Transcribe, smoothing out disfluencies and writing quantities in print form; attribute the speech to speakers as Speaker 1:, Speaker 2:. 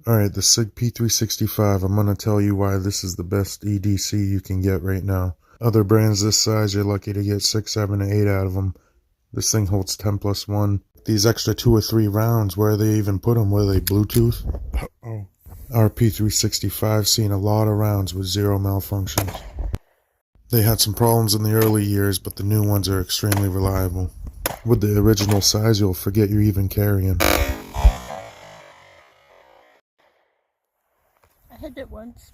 Speaker 1: Alright, the SIG P365, I'm gonna tell you why this is the best EDC you can get right now. Other brands this size, you're lucky to get 6, 7, or 8 out of them. This thing holds 10 plus 1. These extra 2 or 3 rounds, where they even put them? Were they Bluetooth? Oh. Our P365 seen a lot of rounds with 0 malfunctions. They had some problems in the early years, but the new ones are extremely reliable. With the original size, you'll forget you're even carrying.
Speaker 2: I had it once.